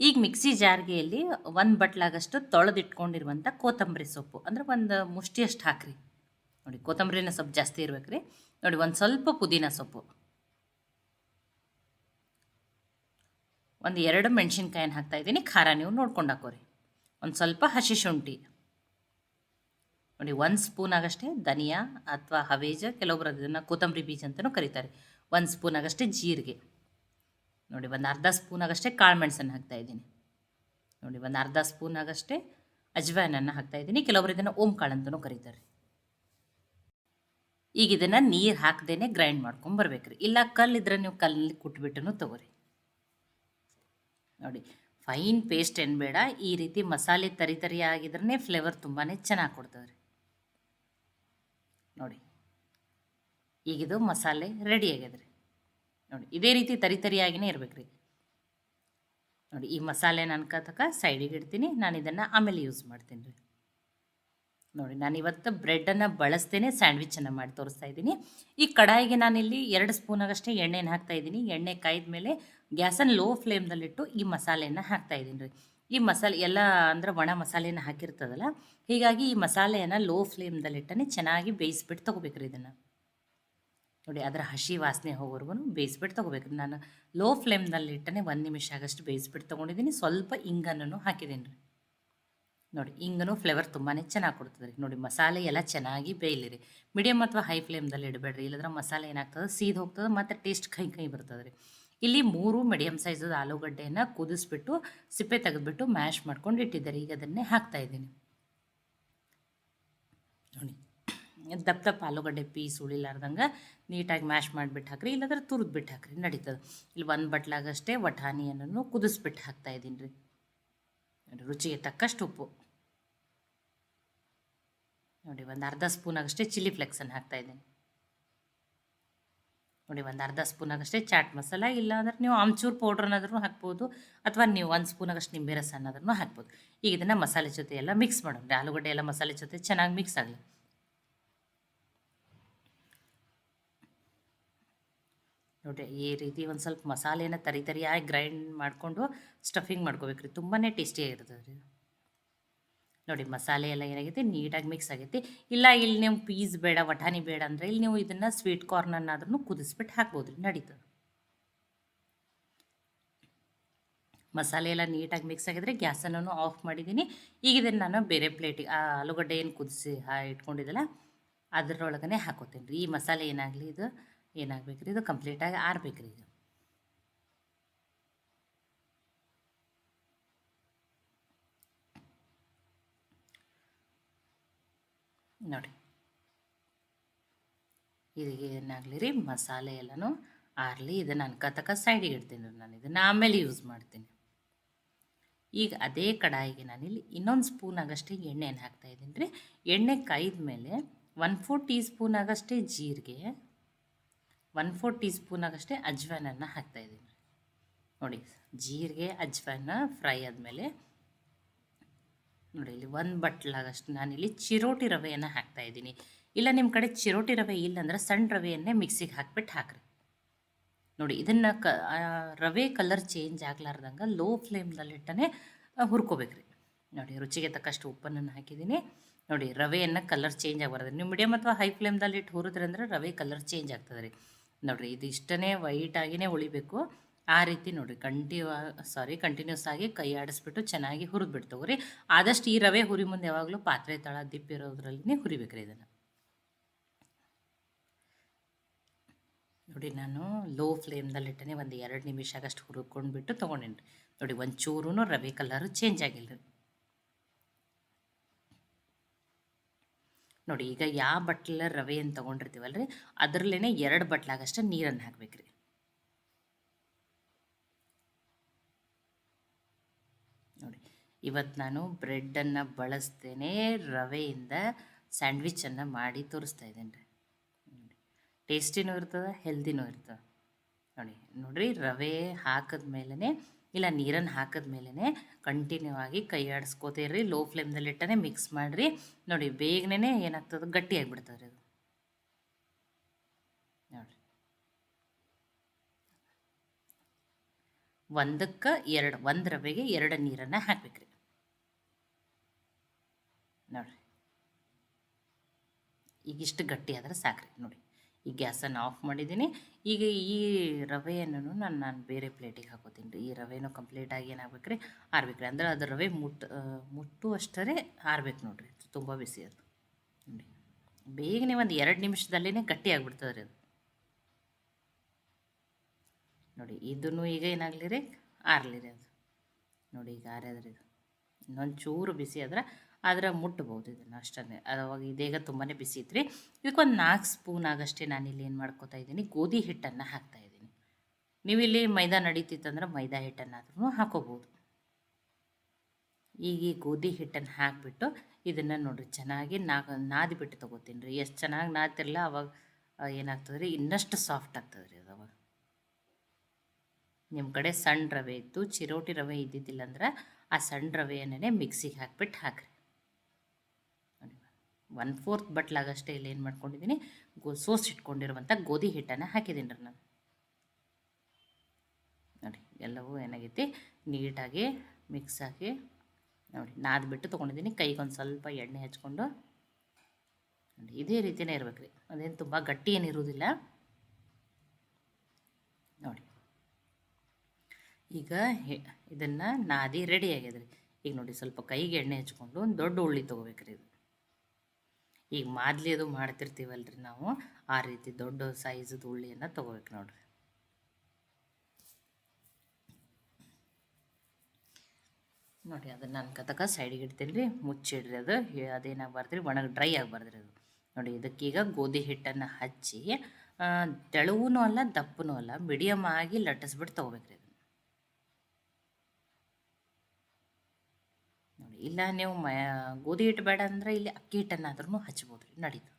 ಈಗ ಮಿಕ್ಸಿ ಜಾರ್ಗೆ ಇಲ್ಲಿ 1 ಬಟ್ಲಾಗಷ್ಟು ತೊಳೆದಿಟ್ಕೊಂಡಿರುವಂಥ ಕೊತ್ತಂಬರಿ ಸೊಪ್ಪು ಅಂದರೆ ಒಂದು ಮುಷ್ಟಿಯಷ್ಟು ಹಾಕ್ರಿ. ನೋಡಿ ಕೊತ್ತಂಬರಿನ ಸ್ವಲ್ಪ ಜಾಸ್ತಿ ಇರ್ಬೇಕು ರೀ. ನೋಡಿ ಒಂದು ಸ್ವಲ್ಪ ಪುದೀನ ಸೊಪ್ಪು, ಒಂದು 2 ಮೆಣಸಿನ್ಕಾಯಿನ ಹಾಕ್ತಾಯಿದ್ದೀನಿ. ಖಾರ ನೀವು ನೋಡ್ಕೊಂಡು ಹಾಕೋರಿ. ಒಂದು ಸ್ವಲ್ಪ ಹಸಿ ಶುಂಠಿ, ನೋಡಿ 1 ಸ್ಪೂನ್ ಆಗಷ್ಟೇ ಧನಿಯಾ ಅಥವಾ ಹವೇಜ, ಕೆಲವೊಬ್ಬರು ಅದನ್ನು ಕೊತ್ತಂಬರಿ ಬೀಜ ಅಂತಲೂ ಕರೀತಾರೆ. 1 ಸ್ಪೂನ್ ಆಗಷ್ಟೇ ಜೀರಿಗೆ, ನೋಡಿ ಒಂದು ಅರ್ಧ ಸ್ಪೂನ್ ಆಗಷ್ಟೇ ಕಾಳು ಮೆಣಸನ್ನು ಹಾಕ್ತಾಯಿದ್ದೀನಿ. ನೋಡಿ ಒಂದು ಅರ್ಧ ಸ್ಪೂನ್ ಆಗಷ್ಟೇ ಅಜ್ವಾನನ್ನು ಹಾಕ್ತಾಯಿದ್ದೀನಿ. ಕೆಲವೊಬ್ರು ಇದನ್ನು ಓಂ ಕಾಳು ಅಂತಲೂ ಕರೀತಾರೆ. ಈಗ ಇದನ್ನು ನೀರು ಹಾಕದೇನೆ ಗ್ರೈಂಡ್ ಮಾಡ್ಕೊಂಬರ್ಬೇಕ್ರಿ. ಇಲ್ಲ ಕಲ್ಲಿದ್ರೆ ನೀವು ಕಲ್ಲಲ್ಲಿ ಕುಟ್ಬಿಟ್ಟು ತೊಗೋರಿ. ನೋಡಿ ಫೈನ್ ಪೇಸ್ಟ್ ಏನು ಬೇಡ, ಈ ರೀತಿ ಮಸಾಲೆ ತರಿ ಆಗಿದ್ರೇ ಫ್ಲೇವರ್ ತುಂಬಾ ಚೆನ್ನಾಗಿ ಕೊಡ್ತದೆ. ನೋಡಿ ಈಗಿದು ಮಸಾಲೆ ರೆಡಿ ಆಗ್ಯದ್ರಿ. ನೋಡಿ ಇದೇ ರೀತಿ ತರಿಯಾಗಿಯೇ ಇರ್ಬೇಕು ರೀ. ನೋಡಿ ಈ ಮಸಾಲೆ ಅನ್ಕೋತಕ ಸೈಡಿಗೆ ಇಡ್ತೀನಿ. ನಾನು ಇದನ್ನು ಆಮೇಲೆ ಯೂಸ್ ಮಾಡ್ತೀನಿ ರೀ. ನೋಡಿ ನಾನು ಇವತ್ತು ಬ್ರೆಡ್ಡನ್ನು ಬಳಸ್ತೇನೆ ಸ್ಯಾಂಡ್ವಿಚನ್ನು ಮಾಡಿ ತೋರಿಸ್ತಾ ಇದ್ದೀನಿ. ಈ ಕಡಾಯಿಗೆ ನಾನಿಲ್ಲಿ 2 ಸ್ಪೂನಾಗಷ್ಟೇ ಎಣ್ಣೆನ ಹಾಕ್ತಾಯಿದ್ದೀನಿ. ಎಣ್ಣೆ ಕಾಯ್ದ ಮೇಲೆ ಗ್ಯಾಸನ್ನು ಲೋ ಫ್ಲೇಮ್ದಲ್ಲಿಟ್ಟು ಈ ಮಸಾಲೆಯನ್ನು ಹಾಕ್ತಾಯಿದ್ದೀನಿ ರೀ. ಈ ಮಸಾಲೆ ಎಲ್ಲ ಅಂದರೆ ಒಣ ಮಸಾಲೆನ ಹಾಕಿರ್ತದಲ್ಲ, ಹೀಗಾಗಿ ಈ ಮಸಾಲೆಯನ್ನು ಲೋ ಫ್ಲೇಮ್ದಲ್ಲಿಟ್ಟನೆ ಚೆನ್ನಾಗಿ ಬೇಯಿಸ್ಬಿಟ್ಟು ತೊಗೋಬೇಕ್ರಿ. ಇದನ್ನು ನೋಡಿ ಅದರ ಹಸಿ ವಾಸನೆ ಹೋಗೋವರೆಗೂ ಬೇಯಿಸ್ಬಿಟ್ಟು ತೊಗೋಬೇಕ್ರಿ. ನಾನು ಲೋ ಫ್ಲೇಮ್ನಲ್ಲಿ ಇಟ್ಟನೆ 1 ನಿಮಿಷ ಆಗಷ್ಟು ಬೇಯಿಸ್ಬಿಟ್ಟು ತೊಗೊಂಡಿದ್ದೀನಿ. ಸ್ವಲ್ಪ ಇಂಗನ್ನು ಹಾಕಿದ್ದೀನಿ ರೀ. ನೋಡಿ ಇಂಗನು ಫ್ಲೇವರ್ ತುಂಬಾ ಚೆನ್ನಾಗಿ ಕೊಡ್ತದೆ ರೀ. ನೋಡಿ ಮಸಾಲೆ ಎಲ್ಲ ಚೆನ್ನಾಗಿ ಬೇಯಲಿರಿ. ಮೀಡಿಯಮ್ ಅಥವಾ ಹೈ ಫ್ಲೇಮ್ದಲ್ಲಿ ಇಡಬೇಡ್ರಿ, ಇಲ್ಲದ್ರೆ ಮಸಾಲೆ ಏನಾಗ್ತದೆ ಸೀದ್ ಹೋಗ್ತದೆ ಮತ್ತು ಟೇಸ್ಟ್ ಕೈ ಬರ್ತದೆ ರೀ. ಇಲ್ಲಿ 3 ಮೀಡಿಯಮ್ ಸೈಜದ ಆಲೂಗಡ್ಡೆಯನ್ನು ಕುದಿಸ್ಬಿಟ್ಟು ಸಿಪ್ಪೆ ತೆಗೆದುಬಿಟ್ಟು ಮ್ಯಾಶ್ ಮಾಡ್ಕೊಂಡು ಇಟ್ಟಿದ್ದಾರೆ. ಈಗ ಅದನ್ನೇ ಹಾಕ್ತಾಯಿದ್ದೀನಿ. ನೋಡಿ ದಪ್ಪ ಆಲೂಗಡ್ಡೆ ಪೀಸ್ ಉಳಿಲಾರ್ದಂಗೆ ನೀಟಾಗಿ ಮ್ಯಾಶ್ ಮಾಡಿಬಿಟ್ಟು ಹಾಕ್ರಿ, ಇಲ್ಲಾಂದ್ರೆ ತುರಿದ್ಬಿಟ್ಟು ಹಾಕ್ರಿ, ನಡೀತದೆ. ಇಲ್ಲಿ 1 ಬಟ್ಲಾಗಷ್ಟೇ ವಟಾಣಿಯನ್ನು ಕುದಿಸ್ಬಿಟ್ಟು ಹಾಕ್ತಾಯಿದ್ದೀನಿ ರೀ. ನೋಡಿ ರುಚಿಗೆ ತಕ್ಕಷ್ಟು ಉಪ್ಪು, ನೋಡಿ ಒಂದು ಅರ್ಧ ಸ್ಪೂನಾಗಷ್ಟೇ ಚಿಲ್ಲಿ ಫ್ಲೆಕ್ಸನ್ನು ಹಾಕ್ತಾಯಿದ್ದೀನಿ. ನೋಡಿ ಒಂದು ಅರ್ಧ ಸ್ಪೂನಾಗಷ್ಟೇ ಚಾಟ್ ಮಸಾಲ, ಇಲ್ಲಾಂದ್ರೆ ನೀವು ಆಮ್ಚೂರು ಪೌಡ್ರನ್ನಾದ್ರೂ ಹಾಕ್ಬೋದು, ಅಥವಾ ನೀವು 1 ಸ್ಪೂನಾಗಷ್ಟು ನಿಂಬೆ ರಸನ್ನಾದ್ರೂ ಹಾಕ್ಬೋದು. ಈಗ ಇದನ್ನು ಮಸಾಲೆ ಜೊತೆ ಎಲ್ಲ ಮಿಕ್ಸ್ ಮಾಡೋಣ. ಆಲೂಗಡ್ಡೆ ಎಲ್ಲ ಮಸಾಲೆ ಜೊತೆ ಚೆನ್ನಾಗಿ ಮಿಕ್ಸ್ ಆಗಲಿ. ನೋಡಿ ಈ ರೀತಿ ಒಂದು ಸ್ವಲ್ಪ ಮಸಾಲೆನ ತರಿಯಾಗಿ ಗ್ರೈಂಡ್ ಮಾಡಿಕೊಂಡು ಸ್ಟಫಿಂಗ್ ಮಾಡ್ಕೋಬೇಕ್ರಿ. ತುಂಬಾ ಟೇಸ್ಟಿಯಾಗಿರ್ತದೆ ರೀ. ನೋಡಿ ಮಸಾಲೆ ಎಲ್ಲ ಏನಾಗೈತಿ ನೀಟಾಗಿ ಮಿಕ್ಸ್ ಆಗೈತಿ. ಇಲ್ಲ ಇಲ್ಲಿ ನೀವು ಪೀಸ್ ಬೇಡ, ವಟಾಣಿ ಬೇಡ ಅಂದರೆ ಇಲ್ಲಿ ನೀವು ಇದನ್ನು ಸ್ವೀಟ್ ಕಾರ್ನನ್ನಾದ್ರೂ ಕುದಿಸ್ಬಿಟ್ಟು ಹಾಕ್ಬೋದು ರೀ, ನಡೀತದೆ. ಮಸಾಲೆ ಎಲ್ಲ ನೀಟಾಗಿ ಮಿಕ್ಸ್ ಆಗಿದ್ರೆ ಗ್ಯಾಸನ್ನು ಆಫ್ ಮಾಡಿದ್ದೀನಿ. ಈಗ ಇದನ್ನು ನಾನು ಬೇರೆ ಪ್ಲೇಟಿಗೆ ಆಲೂಗಡ್ಡೆ ಏನು ಕುದಿಸಿ ಇಟ್ಕೊಂಡಿದ್ದಲ್ಲ ಅದರೊಳಗನೆ ಹಾಕೋತೀನಿ ರೀ. ಈ ಮಸಾಲೆ ಏನಾಗಲಿ ಇದು ಏನಾಗಬೇಕು ರೀ, ಇದು ಕಂಪ್ಲೀಟಾಗಿ ಆರ್ಬೇಕು ರೀ. ಇದು ನೋಡಿ ಇದಕ್ಕೆ ಏನಾಗಲಿ ರೀ, ಮಸಾಲೆ ಎಲ್ಲನೂ ಆರಲಿ. ಇದನ್ನು ಅನ್ಕತಕ್ಕ ಸೈಡಿಗೆ ಇಡ್ತೀನಿ ರೀ. ನಾನು ಇದನ್ನು ಆಮೇಲೆ ಯೂಸ್ ಮಾಡ್ತೀನಿ. ಈಗ ಅದೇ ಕಡಾಯಿಗೆ ನಾನಿಲ್ಲಿ ಇನ್ನೊಂದು ಸ್ಪೂನ್ ಆಗಷ್ಟೇ ಎಣ್ಣೆಯನ್ನು ಹಾಕ್ತಾಯಿದ್ದೀನಿ ರೀ. ಎಣ್ಣೆ ಕಾಯ್ದ ಮೇಲೆ 1/4 ಟೀ ಸ್ಪೂನ್ ಆಗಷ್ಟೇ ಜೀರಿಗೆ, 1/4 ಟೀ ಸ್ಪೂನ್ ಆಗಷ್ಟೇ ಅಜ್ವಾನನ್ನು ಹಾಕ್ತಾಯಿದ್ದೀನಿ. ನೋಡಿ ಜೀರಿಗೆ ಅಜ್ವಾನ ಫ್ರೈ ಆದಮೇಲೆ ನೋಡಿ ಇಲ್ಲಿ 1 ಬಟ್ಲಾಗಷ್ಟು ನಾನಿಲ್ಲಿ ಚಿರೋಟಿ ರವೆಯನ್ನು ಹಾಕ್ತಾಯಿದ್ದೀನಿ. ಇಲ್ಲ ನಿಮ್ಮ ಕಡೆ ಚಿರೋಟಿ ರವೆ ಇಲ್ಲಾಂದ್ರೆ ಸಣ್ಣ ರವೆಯನ್ನೇ ಮಿಕ್ಸಿಗೆ ಹಾಕ್ಬಿಟ್ಟು ಹಾಕ್ರಿ. ನೋಡಿ ಇದನ್ನು ರವೆ ಕಲರ್ ಚೇಂಜ್ ಆಗ್ಲಾರ್ದಂಗೆ ಲೋ ಫ್ಲೇಮ್ದಲ್ಲಿಟ್ಟನೆ ಹುರ್ಕೋಬೇಕ್ರಿ. ನೋಡಿ ರುಚಿಗೆ ತಕ್ಕಷ್ಟು ಉಪ್ಪನ್ನು ಹಾಕಿದ್ದೀನಿ. ನೋಡಿ ರವೆಯನ್ನು ಕಲರ್ ಚೇಂಜ್ ಆಗಬಾರ್ದು. ನೀವು ಮೀಡಿಯಮ್ ಅಥವಾ ಹೈ ಫ್ಲೇಮ್ದಲ್ಲಿ ಇಟ್ಟು ಹುರಿದ್ರಿ ಅಂದ್ರೆ ರವೆ ಕಲರ್ ಚೇಂಜ್ ಆಗ್ತದೆ ರೀ. ನೋಡಿರಿ ಇದು ಇಷ್ಟೇ ವೈಟಾಗಿಯೇ ಉಳಿಬೇಕು. ಆ ರೀತಿ ನೋಡಿ ಕಂಟಿನ್ಯೂಸ್ ಆಗಿ ಕೈ ಆಡಿಸ್ಬಿಟ್ಟು ಚೆನ್ನಾಗಿ ಹುರಿದ್ಬಿಟ್ಟು ತಗೋರಿ. ಆದಷ್ಟು ಈ ರವೆ ಹುರಿ ಮುಂದೆ ಯಾವಾಗಲೂ ಪಾತ್ರೆ ತಳ ದಿಪ್ಪಿರೋದ್ರಲ್ಲಿನೇ ಹುರಿಬೇಕ್ರಿ ಇದನ್ನು. ನೋಡಿ ನಾನು ಲೋ ಫ್ಲೇಮ್ದಲ್ಲಿಟ್ಟನೆ ಒಂದು 2 ನಿಮಿಷ ಆಗಷ್ಟು ಹುರ್ಕೊಂಡ್ಬಿಟ್ಟು ತೊಗೊಂಡೇನಿ ರೀ. ನೋಡಿ ಒಂಚೂರು ರವೆ ಕಲರು ಚೇಂಜ್ ಆಗಿಲ್ಲ ರೀ. ನೋಡಿ ಈಗ ಯಾವ ಬಟ್ಲ ರವೆಯನ್ನು ತೊಗೊಂಡಿರ್ತೀವಲ್ಲ ರೀ ಅದರಲ್ಲೇ 2 ಬಟ್ಲಾಗಷ್ಟು ನೀರನ್ನು ಹಾಕ್ಬೇಕ್ರಿ. ನೋಡಿ ಇವತ್ತು ನಾನು ಬ್ರೆಡ್ಡನ್ನು ಬಳಸ್ತೇನೆ ರವೆಯಿಂದ ಸ್ಯಾಂಡ್ವಿಚನ್ನು ಮಾಡಿ ತೋರಿಸ್ತಾ ಇದ್ದೇನೆ ರೀ. ಟೇಸ್ಟಿನೂ ಇರ್ತದೆ, ಹೆಲ್ದಿನೂ ಇರ್ತದೆ. ನೋಡಿರಿ ರವೆ ಹಾಕಿದ ಮೇಲೇ ಇಲ್ಲ ನೀರನ್ನು ಹಾಕಿದ ಮೇಲೇ ಕಂಟಿನ್ಯೂ ಆಗಿ ಕೈ ಆಡಿಸ್ಕೋತೀರಿ. ಲೋ ಫ್ಲೇಮ್ದಲ್ಲಿಟ್ಟನೆ ಮಿಕ್ಸ್ ಮಾಡಿರಿ. ನೋಡಿ ಬೇಗನೆ ಏನಾಗ್ತದೆ ಗಟ್ಟಿಯಾಗಿಬಿಡ್ತದೆ ರೀ ಅದು. ನೋಡಿರಿ ಒಂದು ರವೆಗೆ 2 ನೀರನ್ನು ಹಾಕ್ಬೇಕ್ರಿ ನೋಡಿರಿ. ಈಗ ಇಷ್ಟು ಗಟ್ಟಿ ಆದ್ರೆ ಸಾಕ್ರಿ ನೋಡಿ. ಈ ಗ್ಯಾಸನ್ನು ಆಫ್ ಮಾಡಿದ್ದೀನಿ. ಈಗ ಈ ರವೆಯನ್ನು ನಾನು ಬೇರೆ ಪ್ಲೇಟಿಗೆ ಹಾಕೋತೀನಿ ರೀ. ಈ ರವೆನೂ ಕಂಪ್ಲೀಟಾಗಿ ಏನಾಗ್ಬೇಕು ರೀ, ಆರ್ಬೇಕು ರೀ. ಅಂದ್ರೆ ಅದು ರವೆ ಮುಟ್ಟುವಷ್ಟರೇ ಆರ್ಬೇಕು ನೋಡಿರಿ. ತುಂಬ ಬಿಸಿ ಅದು ನೋಡಿ. ಬೇಗನೆ ಒಂದು 2 ನಿಮಿಷದಲ್ಲೇ ಗಟ್ಟಿ ಆಗಿಬಿಡ್ತದೆ ರೀ ಅದು ನೋಡಿ. ಇದನ್ನು ಈಗ ಏನಾಗಲಿ ರೀ, ಆರಲಿ ರೀ ಅದು ನೋಡಿ. ಈಗ ಆರ್ಯಾದ್ರಿ ಇದು. ಇನ್ನೊಂದು ಚೂರು ಬಿಸಿ ಆದ್ರೆ ಮುಟ್ಬೋದು ಇದನ್ನು ಅಷ್ಟೇ. ಅವಾಗ ಇದೀಗ ತುಂಬಾ ಬಿಸಿ ಇತ್ತು ರೀ. ಇದಕ್ಕೊಂದು 4 ಸ್ಪೂನ್ ಆಗಷ್ಟೇ ನಾನಿಲ್ಲಿ ಏನು ಮಾಡ್ಕೊತಾ ಇದ್ದೀನಿ, ಗೋಧಿ ಹಿಟ್ಟನ್ನು ಹಾಕ್ತಾಯಿದ್ದೀನಿ. ನೀವಿಲ್ಲಿ ಮೈದಾ ನಡೀತಿತ್ತಂದ್ರೆ ಮೈದಾ ಹಿಟ್ಟನ್ನಾದ್ರೂ ಹಾಕೋಬೋದು. ಈಗ ಈ ಗೋಧಿ ಹಿಟ್ಟನ್ನು ಹಾಕಿಬಿಟ್ಟು ಇದನ್ನು ನೋಡಿರಿ ಚೆನ್ನಾಗಿ ನಾದಿಬಿಟ್ಟು ತೊಗೋತೀನಿ ರೀ. ಎಷ್ಟು ಚೆನ್ನಾಗಿ ನಾದ್ತಿರಲ್ಲ ಅವಾಗ ಏನಾಗ್ತದೆ ರೀ, ಇನ್ನಷ್ಟು ಸಾಫ್ಟ್ ಆಗ್ತದೆ ರೀ ಅದು. ಅವಾಗ ನಿಮ್ಮ ಕಡೆ ಸಣ್ಣ ರವೆ ಇತ್ತು, ಚಿರೋಟಿ ರವೆ ಇದ್ದಿದ್ದಿಲ್ಲ ಅಂದ್ರೆ ಆ ಸಣ್ಣ ರವೆಯನ್ನೇ ಮಿಕ್ಸಿಗೆ ಹಾಕ್ಬಿಟ್ಟು ಹಾಕ್ರಿ. ನೋಡಿ 1/4 ಬಟ್ಲಾಗಷ್ಟೇ ಇಲ್ಲಿ ಏನು ಮಾಡ್ಕೊಂಡಿದ್ದೀನಿ, ಸೋಸಿಟ್ಕೊಂಡಿರುವಂಥ ಗೋಧಿ ಹಿಟ್ಟನ್ನು ಹಾಕಿದ್ದೀನಿ ರೀ ನಾನು. ನೋಡಿ ಎಲ್ಲವೂ ಏನಾಗೈತಿ ನೀಟಾಗಿ ಮಿಕ್ಸ್ ಆಗಿ ನೋಡಿ ನಾದ್ಬಿಟ್ಟು ತೊಗೊಂಡಿದ್ದೀನಿ. ಕೈಗೊಂದು ಸ್ವಲ್ಪ ಎಣ್ಣೆ ಹಚ್ಕೊಂಡು ನೋಡಿ ಇದೇ ರೀತಿಯೇ ಇರ್ಬೇಕು ರೀ. ಅದೇನು ತುಂಬ ಗಟ್ಟಿ ಏನಿರುವುದಿಲ್ಲ ನೋಡಿ. ಈಗ ಇದನ್ನು ನಾದಿ ರೆಡಿ ಆಗ್ಯದ ರೀ. ಈಗ ನೋಡಿ ಸ್ವಲ್ಪ ಕೈಗೆ ಎಣ್ಣೆ ಹಚ್ಕೊಂಡು ಒಂದು ದೊಡ್ಡ ಉಳ್ಳಿ ತೊಗೋಬೇಕ್ರಿ. ಇದು ಈಗ ಮಾದ್ಲಿ ಅದು ಮಾಡ್ತಿರ್ತೀವಲ್ರಿ ನಾವು, ಆ ರೀತಿ ದೊಡ್ಡ ಸೈಜದ್ದು ಉಳ್ಳಿಯನ್ನು ತೊಗೋಬೇಕು ನೋಡ್ರಿ. ನೋಡಿ ಅದನ್ನು ನಾನು ಕತಕ ಸೈಡಿಗೆ ಇಡ್ತೀನಿ ರೀ. ಮುಚ್ಚಿಡ್ರಿ. ಅದೇನಾಗಬಾರ್ದು ರೀ, ಒಣಗಿ ಡ್ರೈ ಆಗಬಾರ್ದು ರೀ ಅದು ನೋಡಿ. ಇದಕ್ಕೀಗ ಗೋಧಿ ಹಿಟ್ಟನ್ನು ಹಚ್ಚಿ ತೆಳುವೂ ಅಲ್ಲ ದಪ್ಪನೂ ಅಲ್ಲ, ಮೀಡಿಯಮ್ ಆಗಿ ಲಟ್ಟಿಸ್ಬಿಟ್ಟು ತೊಗೋಬೇಕ್ರಿ ಅದನ್ನು ನೋಡಿ. ಇಲ್ಲ ನೀವು ಗೋಧಿ ಹಿಟ್ಟು ಬೇಡ ಅಂದರೆ ಇಲ್ಲಿ ಅಕ್ಕಿ ಹಿಟ್ಟನ್ನಾದ್ರೂ ಹಚ್ಬೋದು ರೀ, ನಡೀತು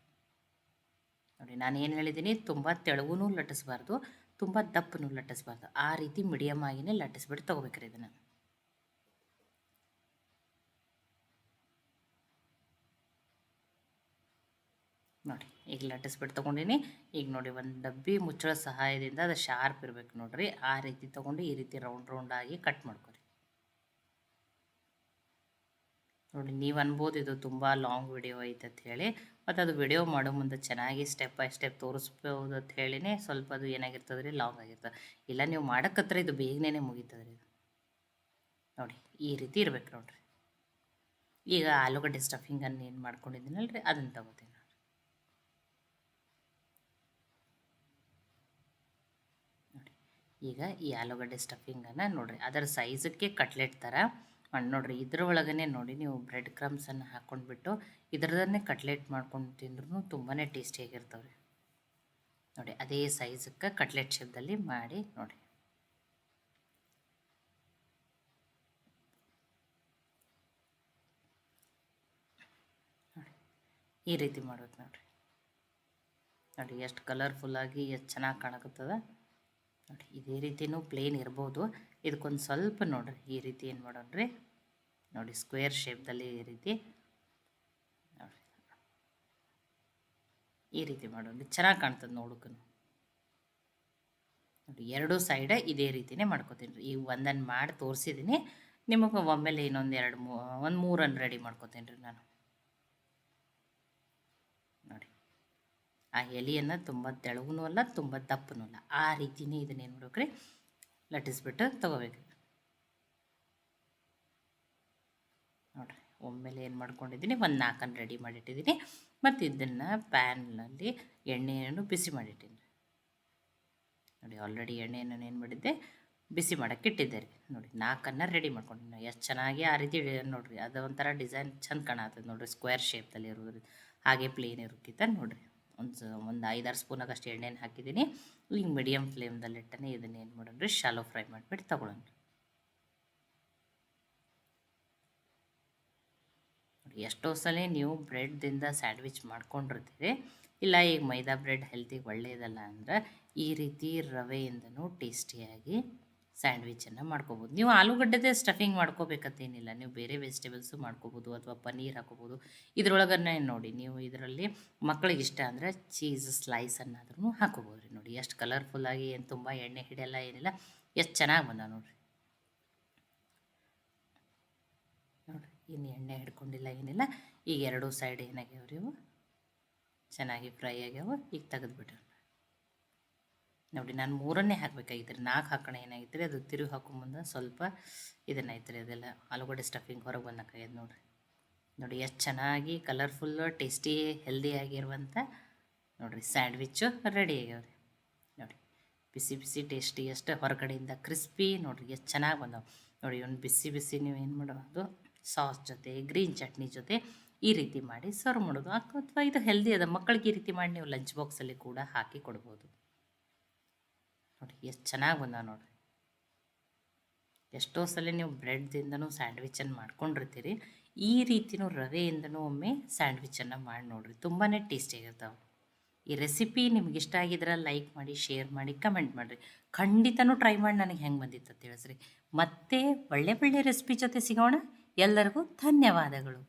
ನೋಡಿ. ನಾನು ಏನು ಹೇಳಿದ್ದೀನಿ, ತುಂಬ ತೆಳುವೂ ಲಟ್ಟಿಸ್ಬಾರ್ದು, ತುಂಬ ದಪ್ಪನೂ ಲಟ್ಟಿಸ್ಬಾರ್ದು, ಆ ರೀತಿ ಮೀಡಿಯಮ್ ಆಗಿನೇ ಲಟ್ಟಿಸ್ಬಿಟ್ಟು ತೊಗೋಬೇಕ್ರಿ ಇದನ್ನು ನೋಡಿ. ಈಗ ಲಟ್ಟಿಸ್ಬಿಟ್ಟು ತೊಗೊಂಡಿನಿ. ಈಗ ನೋಡಿ ಒಂದು ಡಬ್ಬಿ ಮುಚ್ಚಳ ಸಹಾಯದಿಂದ ಅದು ಶಾರ್ಪ್ ಇರಬೇಕು ನೋಡಿರಿ. ಆ ರೀತಿ ತೊಗೊಂಡು ಈ ರೀತಿ ರೌಂಡ್ ಆಗಿ ಕಟ್ ಮಾಡ್ಕೊರಿ ನೋಡಿ. ನೀವು ಅನ್ಬೋದು ಇದು ತುಂಬ ಲಾಂಗ್ ವಿಡಿಯೋ ಐತೆ ಅಂತ ಹೇಳಿ, ಮತ್ತು ಅದು ವಿಡಿಯೋ ಮಾಡೋ ಮುಂದೆ ಚೆನ್ನಾಗಿ ಸ್ಟೆಪ್ ಬೈ ಸ್ಟೆಪ್ ತೋರಿಸ್ಬೋದು ಅಂತ ಹೇಳಿನೇ ಸ್ವಲ್ಪ ಅದು ಏನಾಗಿರ್ತದೆ ರೀ, ಲಾಂಗ್ ಆಗಿರ್ತದೆ. ಇಲ್ಲ ನೀವು ಮಾಡೋಕ್ಕತ್ರ ಇದು ಬೇಗನೆ ಮುಗೀತದೆ ರೀ ಇದು ನೋಡಿ. ಈ ರೀತಿ ಇರ್ಬೇಕು ನೋಡಿರಿ. ಈಗ ಆಲೂಗಡ್ಡೆ ಸ್ಟಫಿಂಗನ್ನು ಏನು ಮಾಡ್ಕೊಂಡಿದ್ದೀನಲ್ಲ ರೀ, ಅದನ್ನು ತೊಗೋತೀನಿ ನೋಡಿ. ಈಗ ಈ ಆಲೂಗಡ್ಡೆ ಸ್ಟಫಿಂಗನ್ನು ನೋಡಿರಿ ಅದರ ಸೈಜಕ್ಕೆ ಕಟ್ಲೆಟ್ ಥರ ಮಾಡಿ ನೋಡಿರಿ. ಇದ್ರೊಳಗನೆ ನೋಡಿ ನೀವು ಬ್ರೆಡ್ ಕ್ರಮ್ಸನ್ನು ಹಾಕ್ಕೊಂಡ್ಬಿಟ್ಟು ಇದರದನ್ನೇ ಕಟ್ಲೆಟ್ ಮಾಡ್ಕೊಂಡು ತಿಂದ್ರೂ ತುಂಬಾ ಟೇಸ್ಟಿಯಾಗಿರ್ತವೆ ರೀ ನೋಡಿ. ಅದೇ ಸೈಜಕ್ಕೆ ಕಟ್ಲೆಟ್ ಶೇಪ್ದಲ್ಲಿ ಮಾಡಿ ನೋಡಿ. ಈ ರೀತಿ ಮಾಡ್ಬೇಕು ನೋಡಿರಿ. ನೋಡಿ ಎಷ್ಟು ಕಲರ್ಫುಲ್ಲಾಗಿ ಎಷ್ಟು ಚೆನ್ನಾಗಿ ಕಾಣಕತ್ತದ ನೋಡಿ. ಇದೇ ರೀತಿಯೂ ಪ್ಲೇನ್ ಇರ್ಬೋದು. ಇದಕ್ಕೊಂದು ಸ್ವಲ್ಪ ನೋಡಿರಿ ಈ ರೀತಿ ಏನು ಮಾಡೋಣ್ರಿ ನೋಡಿ, ಸ್ಕ್ವೇರ್ ಶೇಪ್ದಲ್ಲಿ ಈ ರೀತಿ ನೋಡಿ, ಈ ರೀತಿ ಮಾಡೋದು ಚೆನ್ನಾಗಿ ಕಾಣ್ತದೆ ನೋಡೋಕ್ಕೂ ನೋಡಿ. ಎರಡೂ ಸೈಡ ಇದೇ ರೀತಿಯೇ ಮಾಡ್ಕೊತೀನಿ ರೀ. ಈಗ ಒಂದನ್ನು ಮಾಡಿ ತೋರಿಸಿದ್ದೀನಿ ನಿಮಗೆ. ಒಮ್ಮೆಲೆ ಇನ್ನೊಂದು ಒಂದು ಮೂರನ್ನು ರೆಡಿ ಮಾಡ್ಕೊತೀನಿ ರೀ ನಾನು ನೋಡಿ. ಆ ಎಲೆಯನ್ನು ತುಂಬ ತೆಳುವೂ ಅಲ್ಲ, ತುಂಬ ದಪ್ಪನೂ ಅಲ್ಲ, ಆ ರೀತಿಯೇ ಇದನ್ನೇನು ಮಾಡ್ಬೇಕ್ರಿ, ಲಟ್ಟಿಸ್ಬಿಟ್ಟು ತೊಗೋಬೇಕು ನೋಡಿರಿ. ಒಮ್ಮೆಲೆ ಏನು ಮಾಡ್ಕೊಂಡಿದ್ದೀನಿ, ಒಂದು 4 ರೆಡಿ ಮಾಡಿಟ್ಟಿದ್ದೀನಿ. ಮತ್ತು ಇದನ್ನು ಪ್ಯಾನ್ನಲ್ಲಿ ಎಣ್ಣೆಯನ್ನು ಬಿಸಿ ಮಾಡಿಟ್ಟಿನಿ ನೋಡಿ. ಆಲ್ರೆಡಿ ಎಣ್ಣೆಯನ್ನು ಏನು ಮಾಡಿದ್ದೆ, ಬಿಸಿ ಮಾಡೋಕ್ಕೆ ಇಟ್ಟಿದ್ದೆ ರೀ ನೋಡಿ. 4 ರೆಡಿ ಮಾಡ್ಕೊಂಡಿನಿ. ಎಷ್ಟು ಚೆನ್ನಾಗಿ ಆ ರೀತಿ ನೋಡಿರಿ, ಅದು ಒಂಥರ ಡಿಸೈನ್ ಚಂದ ಕಾಣತ್ತದ ನೋಡಿರಿ, ಸ್ಕ್ವೇರ್ ಶೇಪ್ದಲ್ಲಿ ಇರೋದು. ಹಾಗೆ ಪ್ಲೇನ್ ಇರೋಕ್ಕಿಂತ ನೋಡಿರಿ ಒಂದು 5-6 ಸ್ಪೂನಾಗಷ್ಟು ಎಣ್ಣೆನ ಹಾಕಿದ್ದೀನಿ. ಈಗ ಮೀಡಿಯಮ್ ಫ್ಲೇಮ್ದಲ್ಲಿ ಇಟ್ಟನೆ ಇದನ್ನು ಏನು ಮಾಡೋಣ್ರಿ, ಶಾಲೋ ಫ್ರೈ ಮಾಡಿಬಿಟ್ಟು ತೊಗೊಳೋಣ ನೋಡಿ. ಎಷ್ಟೋ ಸಲ ನೀವು ಬ್ರೆಡ್ದಿಂದ ಸ್ಯಾಂಡ್ವಿಚ್ ಮಾಡ್ಕೊಂಡಿರ್ತೀರಿ. ಇಲ್ಲ ಈಗ ಮೈದಾ ಬ್ರೆಡ್ ಹೆಲ್ತಿಗೆ ಒಳ್ಳೆಯದಲ್ಲ ಅಂದ್ರೆ ಈ ರೀತಿ ರವೆಯಿಂದನೂ ಟೇಸ್ಟಿಯಾಗಿ ಸ್ಯಾಂಡ್ವಿಚನ್ನು ಮಾಡ್ಕೋಬೋದು. ನೀವು ಆಲೂಗಡ್ಡೆದೇ ಸ್ಟಫಿಂಗ್ ಮಾಡ್ಕೋಬೇಕಂತೇನಿಲ್ಲ, ನೀವು ಬೇರೆ ವೆಜಿಟೇಬಲ್ಸು ಮಾಡ್ಕೋಬೋದು ಅಥವಾ ಪನ್ನೀರ್ ಹಾಕೋಬೋದು. ಇದ್ರೊಳಗನ್ನೇ ನೋಡಿ ನೀವು ಇದರಲ್ಲಿ ಮಕ್ಕಳಿಗೆ ಇಷ್ಟ ಅಂದರೆ ಚೀಸ್ ಸ್ಲೈಸನ್ನಾದ್ರೂ ಹಾಕೋಬೋದು ರೀ ನೋಡಿ. ಎಷ್ಟು ಕಲರ್ಫುಲ್ಲಾಗಿ, ಏನು ತುಂಬ ಎಣ್ಣೆ ಹಿಡಿಯಲ್ಲ ಏನಿಲ್ಲ, ಎಷ್ಟು ಚೆನ್ನಾಗಿ ಬಂದ ನೋಡಿರಿ ನೋಡಿರಿ ಇನ್ನು ಎಣ್ಣೆ ಹಿಡ್ಕೊಂಡಿಲ್ಲ ಏನಿಲ್ಲ. ಈಗ ಎರಡೂ ಸೈಡ್ ಏನಾಗ್ಯಾವ್ರಿ ಇವು ಚೆನ್ನಾಗಿ ಫ್ರೈ ಆಗ್ಯಾವ. ಈಗ ತೆಗೆದುಬಿಟ್ರಿ ನೋಡಿ. ನಾನು ಮೂರನ್ನೇ ಹಾಕಬೇಕಾಗಿತ್ತು ರೀ, 4 ಹಾಕೋಣ ಏನಾಗಿತ್ತು ರೀ, ಅದು ತಿರುಗಿ ಹಾಕೋ ಮುಂದೆ ಸ್ವಲ್ಪ ಇದನ್ನಾಯ್ತು ರೀ, ಅದೆಲ್ಲ ಆಲೂಗಡ್ಡೆ ಸ್ಟಫಿಂಗ್ ಹೊರಗೆ ಬಂದಕ್ಕಾಗ್ಯದ ನೋಡಿರಿ. ನೋಡಿ ಎಷ್ಟು ಚೆನ್ನಾಗಿ ಕಲರ್ಫುಲ್ಲು ಟೇಸ್ಟಿ ಹೆಲ್ದಿಯಾಗಿರುವಂಥ ನೋಡಿರಿ ಸ್ಯಾಂಡ್ವಿಚ್ಚು ರೆಡಿ ಆಗ್ಯಾವ್ರಿ. ನೋಡಿ ಬಿಸಿ ಬಿಸಿ ಟೇಸ್ಟಿ ಅಷ್ಟೇ, ಹೊರಗಡೆಯಿಂದ ಕ್ರಿಸ್ಪಿ ನೋಡಿರಿ ಎಷ್ಟು ಚೆನ್ನಾಗಿ ಬಂದವು ನೋಡಿ. ಒಂದು ಬಿಸಿ ಬಿಸಿ ನೀವು ಏನು ಮಾಡೋದು ಸಾಸ್ ಜೊತೆ ಗ್ರೀನ್ ಚಟ್ನಿ ಜೊತೆ ಈ ರೀತಿ ಮಾಡಿ ಸರ್ವ್ ಮಾಡೋದು. ಅಥವಾ ಇದು ಹೆಲ್ದಿ ಅದ, ಮಕ್ಕಳಿಗೆ ಈ ರೀತಿ ಮಾಡಿ ನೀವು ಲಂಚ್ ಬಾಕ್ಸಲ್ಲಿ ಕೂಡ ಹಾಕಿ ಕೊಡ್ಬೋದು. ನೋಡಿ ಎಷ್ಟು ಚೆನ್ನಾಗಿ ಬಂದಾವ ನೋಡಿರಿ. ಎಷ್ಟೋ ಸಲ ನೀವು ಬ್ರೆಡ್ದಿಂದನೂ ಸ್ಯಾಂಡ್ವಿಚನ್ನು ಮಾಡ್ಕೊಂಡಿರ್ತೀರಿ, ಈ ರೀತಿಯೂ ರವೆಯಿಂದನೂ ಒಮ್ಮೆ ಸ್ಯಾಂಡ್ವಿಚನ್ನು ಮಾಡಿ ನೋಡಿರಿ, ತುಂಬಾ ಟೇಸ್ಟಿಯಾಗಿರ್ತಾವೆ. ಈ ರೆಸಿಪಿ ನಿಮ್ಗೆ ಇಷ್ಟ ಆಗಿದ್ರೆ ಲೈಕ್ ಮಾಡಿ, ಶೇರ್ ಮಾಡಿ, ಕಮೆಂಟ್ ಮಾಡಿರಿ. ಖಂಡಿತನೂ ಟ್ರೈ ಮಾಡಿ ನನಗೆ ಹೆಂಗೆ ಬಂದಿತ್ತು ಅಂತ ತಿಳಿಸ್ರಿ. ಮತ್ತೆ ಒಳ್ಳೆ ಒಳ್ಳೆ ರೆಸಿಪಿ ಜೊತೆ ಸಿಗೋಣ. ಎಲ್ಲರಿಗೂ ಧನ್ಯವಾದಗಳು.